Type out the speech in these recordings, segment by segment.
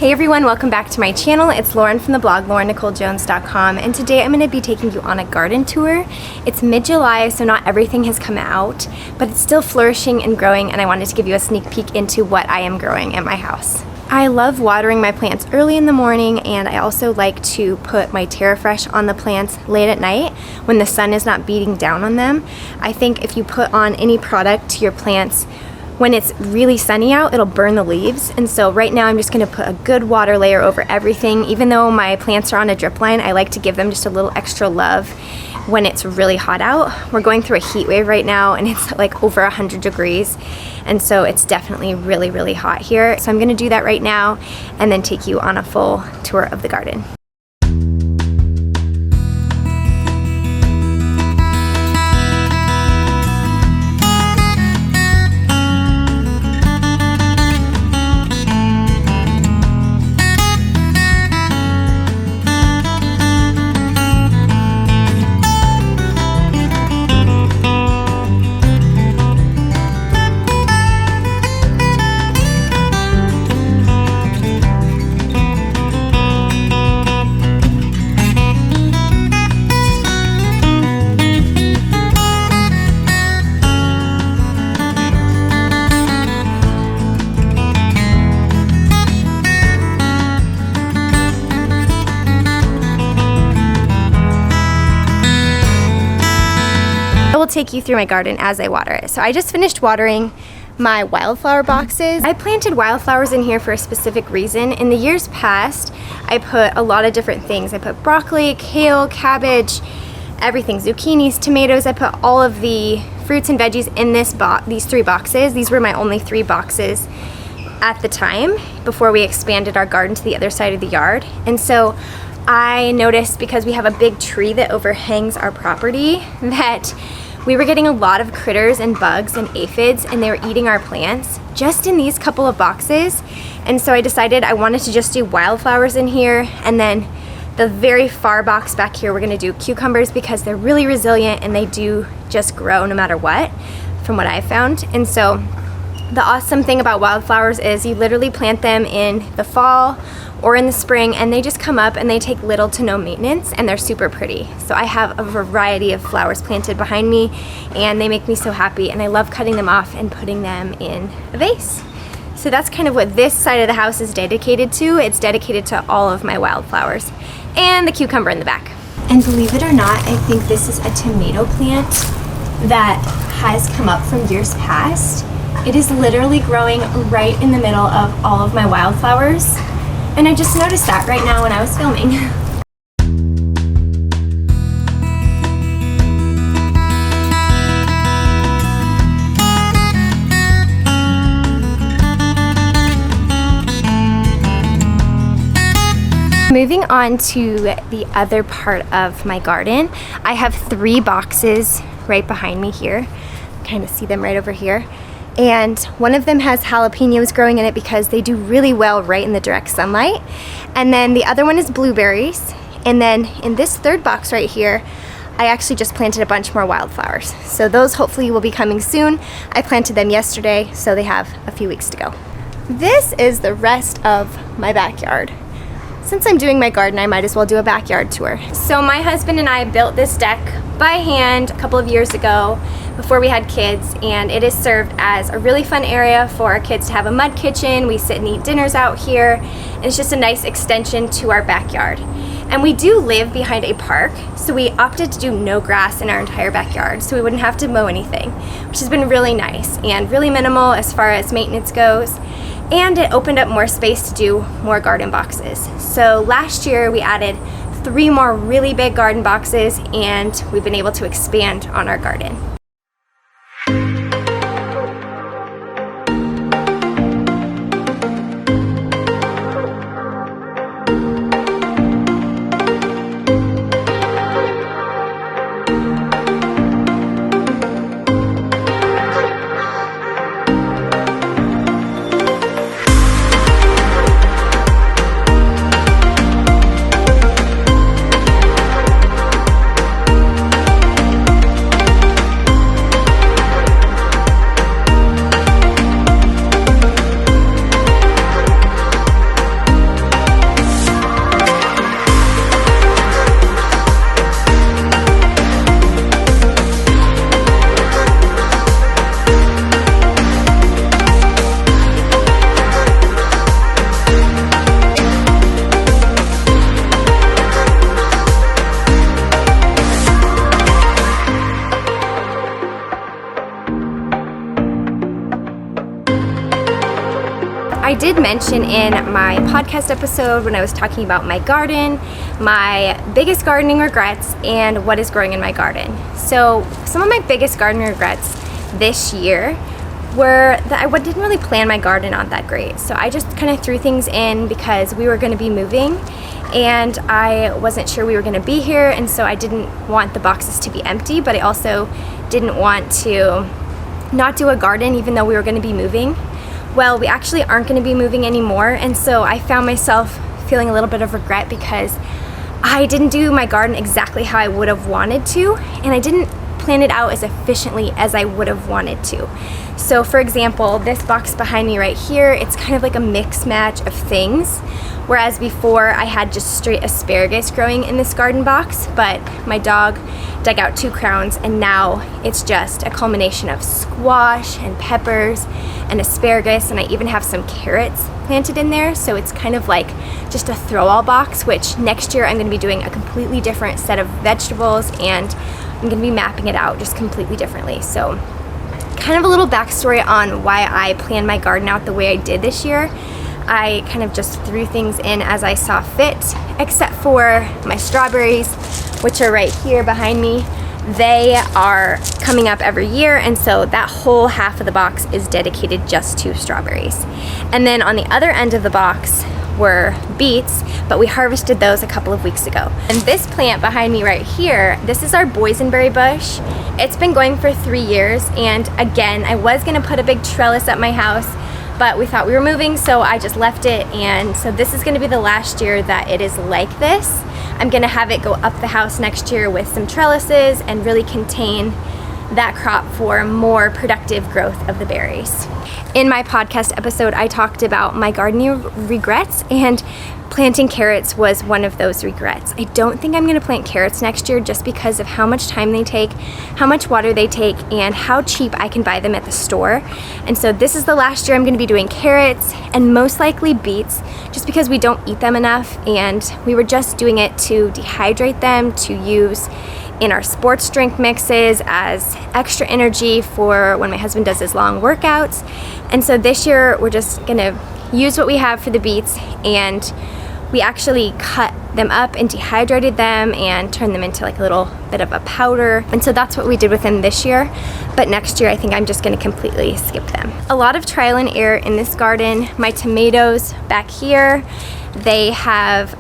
Hey everyone, welcome back to my channel. It's Lauren from the blog LaurenNicoleJones.com, and today I'm going to be taking you on a garden tour. It's mid-July, so not everything has come out, but it's still flourishing and growing, and I wanted to give you a sneak peek into what I am growing at my house. I love watering my plants early in the morning, and I also like to put my TerraFresh on the plants late at night when the sun is not beating down on them. I think if you put on any product to your plants when it's really sunny out, it'll burn the leaves. And so right now I'm just gonna put a good water layer over everything. Even though my plants are on a drip line, I like to give them just a little extra love when it's really hot out. We're going through a heat wave right now, and it's like over 100 degrees. And so it's definitely really, really hot here. So I'm gonna do that right now and then take you on a full tour of the garden. I will take you through my garden as I water it. So I just finished watering my wildflower boxes. I planted wildflowers in here for a specific reason. In the years past, I put a lot of different things. I put broccoli, kale, cabbage, everything, zucchinis, tomatoes. I put all of the fruits and veggies in these three boxes. These were my only 3 boxes at the time before we expanded our garden to the other side of the yard. And so I noticed, because we have a big tree that overhangs our property, that we were getting a lot of critters and bugs and aphids, and they were eating our plants just in these couple of boxes. And so I decided I wanted to just do wildflowers in here, and then the very far box back here we're gonna do cucumbers, because they're really resilient and they do just grow no matter what, from what I've found. And so the awesome thing about wildflowers is you literally plant them in the fall or in the spring, and they just come up and they take little to no maintenance, and they're super pretty. So I have a variety of flowers planted behind me, and they make me so happy, and I love cutting them off and putting them in a vase. So that's kind of what this side of the house is dedicated to. It's dedicated to all of my wildflowers and the cucumber in the back. And believe it or not, I think this is a tomato plant that has come up from years past. It is literally growing right in the middle of all of my wildflowers. And I just noticed that right now when I was filming. Moving on to the other part of my garden, I have 3 boxes right behind me here. Kind of see them right over here. And one of them has jalapenos growing in it because they do really well right in the direct sunlight. And then the other one is blueberries. And then in this 3rd box right here, I actually just planted a bunch more wildflowers. So those hopefully will be coming soon. I planted them yesterday, so they have a few weeks to go. This is the rest of my backyard. Since I'm doing my garden, I might as well do a backyard tour. So my husband and I built this deck by hand a couple of years ago before we had kids, and it has served as a really fun area for our kids to have a mud kitchen. We sit and eat dinners out here, and it's just a nice extension to our backyard. And we do live behind a park, so we opted to do no grass in our entire backyard so we wouldn't have to mow anything, which has been really nice and really minimal as far as maintenance goes. And it opened up more space to do more garden boxes. So last year we added 3 more really big garden boxes, and we've been able to expand on our garden. did mention in my podcast episode when I was talking about my garden, my biggest gardening regrets and what is growing in my garden. So some of my biggest gardening regrets this year were that I didn't really plan my garden out that great. So I just kind of threw things in because we were going to be moving and I wasn't sure we were going to be here, and so I didn't want the boxes to be empty, but I also didn't want to not do a garden even though we were going to be moving. Well, we actually aren't going to be moving anymore, and so I found myself feeling a little bit of regret because I didn't do my garden exactly how I would have wanted to, and I didn't plan it out as efficiently as I would have wanted to. So for example, this box behind me right here, it's kind of like a mix match of things. Whereas before I had just straight asparagus growing in this garden box, but my dog dug out 2 crowns and now it's just a culmination of squash and peppers and asparagus, and I even have some carrots planted in there. So it's kind of like just a throw-all box, which next year I'm going to be doing a completely different set of vegetables and I'm going to be mapping it out just completely differently. So kind of a little backstory on why I planned my garden out the way I did this year. I kind of just threw things in as I saw fit, except for my strawberries, which are right here behind me. They are coming up every year, and so that whole half of the box is dedicated just to strawberries. And then on the other end of the box were beets, but we harvested those a couple of weeks ago. And this plant behind me right here, this is our boysenberry bush. It's been going for 3 years, and again, I was gonna put a big trellis at my house, but we thought we were moving, so I just left it, and so this is gonna be the last year that it is like this. I'm gonna have it go up the house next year with some trellises and really contain that crop for more productive growth of the berries. In my podcast episode, I talked about my gardening regrets, and planting carrots was one of those regrets. I don't think I'm gonna plant carrots next year just because of how much time they take, how much water they take, and how cheap I can buy them at the store. And so this is the last year I'm gonna be doing carrots and most likely beets, just because we don't eat them enough, and we were just doing it to dehydrate them, to use in our sports drink mixes as extra energy for when my husband does his long workouts. And so this year we're just gonna use what we have for the beets, and we actually cut them up and dehydrated them and turned them into like a little bit of a powder. And so that's what we did with them this year. But next year I think I'm just gonna completely skip them. A lot of trial and error in this garden. My tomatoes back here, they have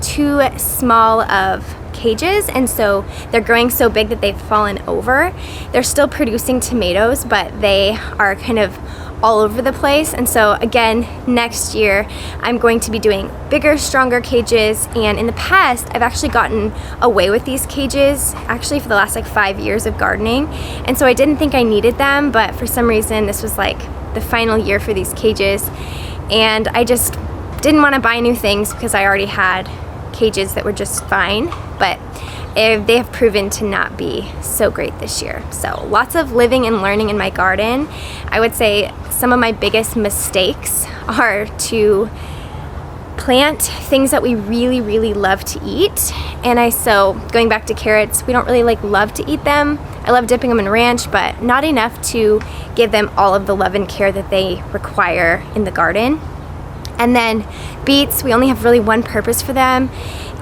2 small of cages, and so they're growing so big that they've fallen over. They're still producing tomatoes, but they are kind of all over the place. And so again, next year I'm going to be doing bigger, stronger cages. And in the past I've actually gotten away with these cages actually for the last like 5 years of gardening, and so I didn't think I needed them, but for some reason this was like the final year for these cages, and I just didn't want to buy new things because I already had cages that were just fine, but they have proven to not be so great this year. So lots of living and learning in my garden. I would say some of my biggest mistakes are to plant things that we really love to eat. And so going back to carrots, we don't really love to eat them. I love dipping them in ranch, but not enough to give them all of the love and care that they require in the garden. And then beets, we only have really one purpose for them,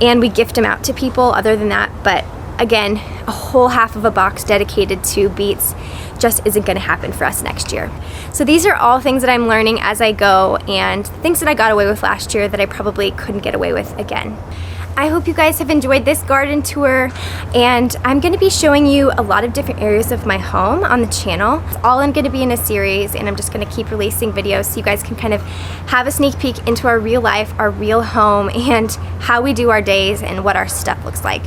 and we gift them out to people other than that. But again, a whole half of a box dedicated to beets just isn't gonna happen for us next year. So these are all things that I'm learning as I go, and things that I got away with last year that I probably couldn't get away with again. I hope you guys have enjoyed this garden tour, and I'm going to be showing you a lot of different areas of my home on the channel. It's all going to be in a series, and I'm just going to keep releasing videos so you guys can kind of have a sneak peek into our real life, our real home, and how we do our days and what our stuff looks like.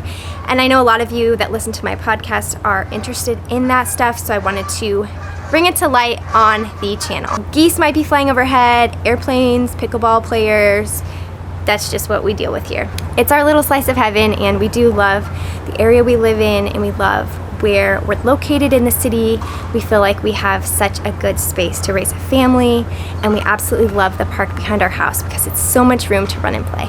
And I know a lot of you that listen to my podcast are interested in that stuff, so I wanted to bring it to light on the channel. Geese might be flying overhead, airplanes, pickleball players. That's just what we deal with here. It's our little slice of heaven, and we do love the area we live in, and we love where we're located in the city. We feel like we have such a good space to raise a family, and we absolutely love the park behind our house because it's so much room to run and play.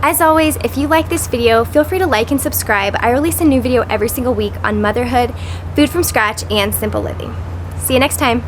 As always, if you like this video, feel free to like and subscribe. I release a new video every single week on motherhood, food from scratch, and simple living. See you next time.